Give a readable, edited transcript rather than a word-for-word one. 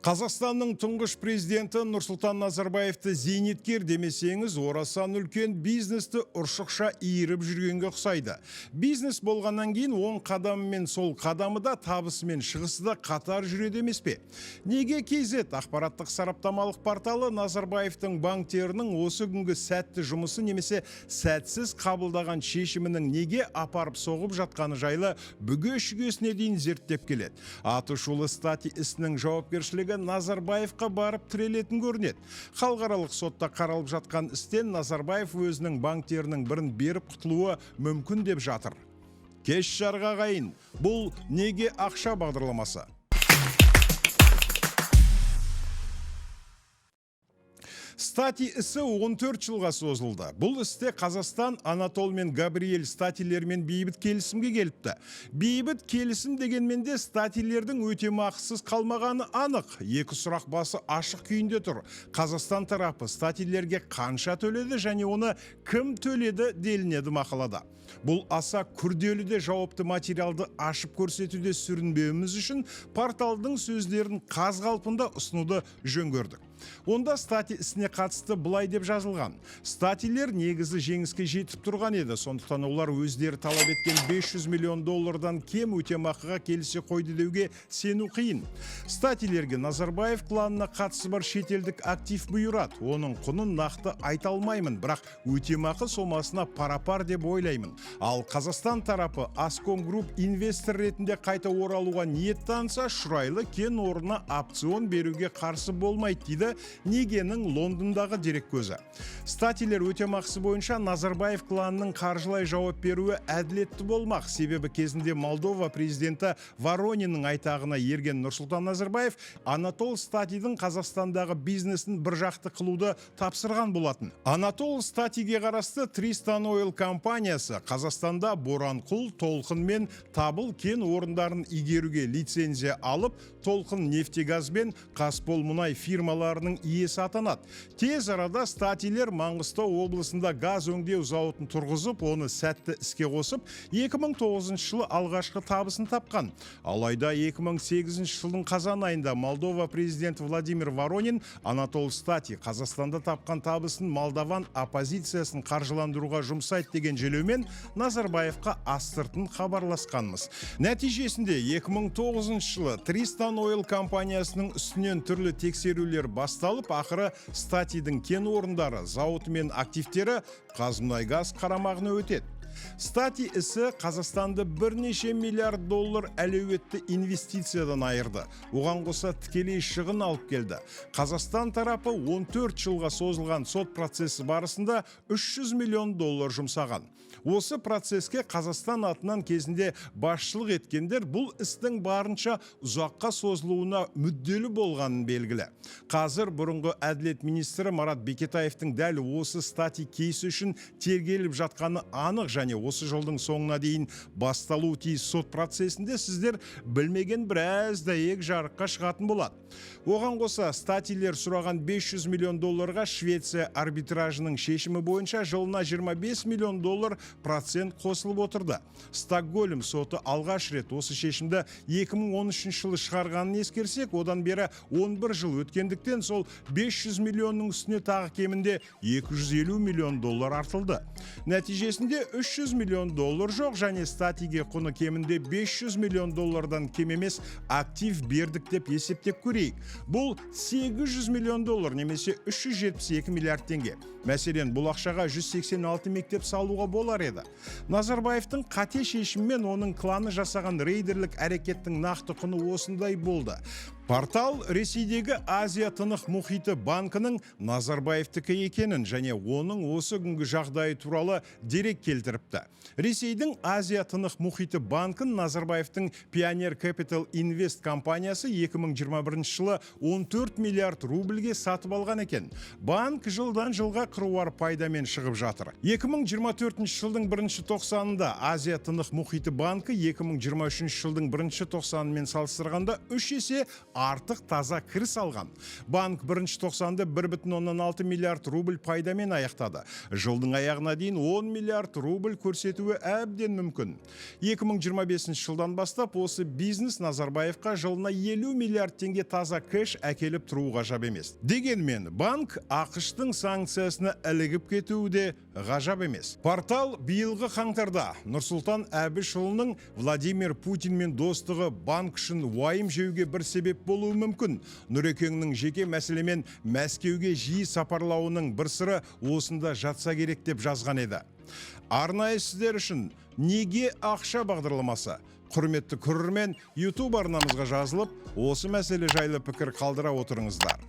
Қазақстанның тұңғыш президенті Нұрсұлтан Назарбаевты зейнеткер демесеңіз, орасан үлкен бизнесті ұршықша иіріп жүргенге ұқсайды. Бизнес болғаннан кейін оң қадамы мен сол қадамы да табысы мен шығысы да қатар жүреді емес пе? Неге KZ ақпараттық сараптамалық порталы Назарбаевтың банктерінің осы күнгі сәтті жұмысы немесе сәтсіз қабылдаған шешімінің неге апарып соғып жатқаны жайлы бүге-шүгесіне дейін зерттеп келеді. Атышулы стати ісінің жауапкершілігі Назарбаевқа барып тірелетін көрінеді. Халықаралық сотта қаралып жатқан істен Назарбаев өзінің банктерінің бірін беріп құтылуы мүмкін деп жатыр. Кеш жарғы ағайын, бұл неге ақша бағдарламасы? Стати ісі 14 жылға созылды. Бұл істе Қазақстан Анатол мен Габриэль статилермен бейбіт келісімге келіпті. Бейбіт келісім дегенмен де статилердің өтемақысыз қалмағаны анық. Екі сұрақ басы ашық күйінде тұр. Қазақстан тарапы статилерге қанша төледі және оны кім төледі делінеді мақалада. Бұл аса күрделі де жауапты материалды ашып көрсетуде сүрінбеуіміз үшін порталдың сөздерін қаз-қалпында ұсынуды жөн көрдік. Онда стати ісіне қатысты былай деп жазылған. Статилер негізі жеңіске жетіп тұрған еді, сондықтан олар өздері талап еткен $500 миллион кем өтемақыға келісе қойды деуге сену қиын. Статилерге Назарбаев кланына қатысы бар шетелдік актив бұйырады. Оның құнын нақты айта алмаймын, бірақ өтемақы сомасына пара-пар деп ойлаймын. Ал Қазақстан тарапы Аском Групп инвестор ретінде қайта оралуға ниет танса, шұрайлы кен орнына опцион беруге қарсы болмайды дейді Негенің Лондондағы дерек көзі. Статилер өтемақысы бойынша Назарбаев кланының қаржылай жауап беруі әділетті болмақ. Себебі кезінде Молдова президенті Ворониннің айтағына ерген Нұрсұлтан Назарбаев Анатол Статидің Қазақстандағы бизнесін біржақты қылуды тапсырған болатын. Анатол Статиге қарасты Тристан Ойл компаниясы Қазақстанда Боранқұл, Толқын мен Табыл кен орындарын игеруге лицензия алып, Толқын нефтегаз бен Қазпол мұнай фирмаларының иесі атанады. Тез арада статилер Маңғыстау облысында газ өңдеу зауытын тұрғызып, оны сәтті іске қосып, 2009 жылы алғашқы табысын тапқан. Алайда 2008 жылдың қазан айында Молдова президенті Владимир Воронин Анатол Стати Қазақстанда тапқан табысын Молдаван оппозициясын қаржыландыруға жұмсайды деген желеумен Назарбаевқа астыртын хабарласқанмыз. Нәтижесінде 2009 жылы Тристан Ойл компаниясының үстінен түрлі тексерулер басталып, ақыры Статидің кен орындары, зауыты мен активтері Қазмұнайгаз қарамағына өтеді. Стати ісі Қазақстанды бірнеше миллиард доллар әлеуетті инвестициядан айырды. Оған қоса тікелей шығын алып келді. Қазақстан тарапы 14 жылға созылған сот процесі барысында $300 миллион жұмсаған. Осы процеске Қазақстан атынан кезінде басшылық еткендер бұл істің барынша ұзаққа созылуына мүдделі болғанын белгілі. Қазір бұрынғы әділет министрі Марат Бекетаевтың дәл осы стати кейсі үшін тергеліп жатқаны анық, және осы жылдың соңына дейін басталу тиіс сот процесінде сіздер білмеген біраз дәйек жарыққа шығатын болады. Оған қоса статилер сұраған $500 миллион Швеция арбитражының шешімі бойынша жылына $25 миллион процент қосылып отырды. Стокгольм соты алғаш рет осы шешімді 2013 жылы шығарғанын ескерсек, одан бері 11 жыл өткендіктен сол $500 миллионның үстіне тағы кемінде $250 миллион артылды. Нәтижесінде $300 миллион жоқ, және статиге құны кемінде $500 миллион кем емес актив бердік деп есептеп көрейік. Бұл $800 миллион немесе 372 миллиард теңге. Мәселен, бұл ақшаға 186 мектеп салуға болар еді. Назарбаевтың қате шешіммен оның кланы жасаған рейдерлік әрекеттің нақты құны осындай болды. Портал Ресейдегі Азия тынық мұхиты банкінің Назарбаевтікі екенін және оның осы күнгі жағдайы туралы дерек келтіріпті. Ресейдің Азия тынық мұхиты банкін Назарбаевтың Pioneer Capital Invest компаниясы 2021 жылы 14 миллиард рубльге сатып алған екен. Банк жылдан жылға қыруар пайдамен шығып жатыр. 2024 жылдың 1 тоқсанында Азия тынық мұхиты банкі 2023 жылдың 1 тоқсанымен салыстырғанда 3 есе артық таза кіріс алған. Банк бірінші тоқсанды 1,6 миллиард рубль пайдамен аяқтады. Жылдың аяғына дейін 10 миллиард рубль көрсетуі әбден мүмкін. 2025 жылдан бастап осы бизнес Назарбаевқа жылына 50 миллиард теңге таза кэш әкеліп тұру ғажап емес. Дегенмен, банк ақш-тың санкциясына ілігіп кетуі де ғажап емес. Портал биылғы қаңтарда Нұрсұлтан Әбішұлының Владимир Путинмен достығы банк үшін уайым жеуге бір себеп болуы мүмкін. Нұрекеңнің жеке мәселемен Мәскеуге жиі сапарлауының бір сыры осында жатса керек деп жазған еді. Арнайы сіздер үшін неге ақша бағдарламасы? Құрметті көрермен, YouTube арнамызға жазылып, осы мәселе жайлы пікір қалдыра отырыңыздар.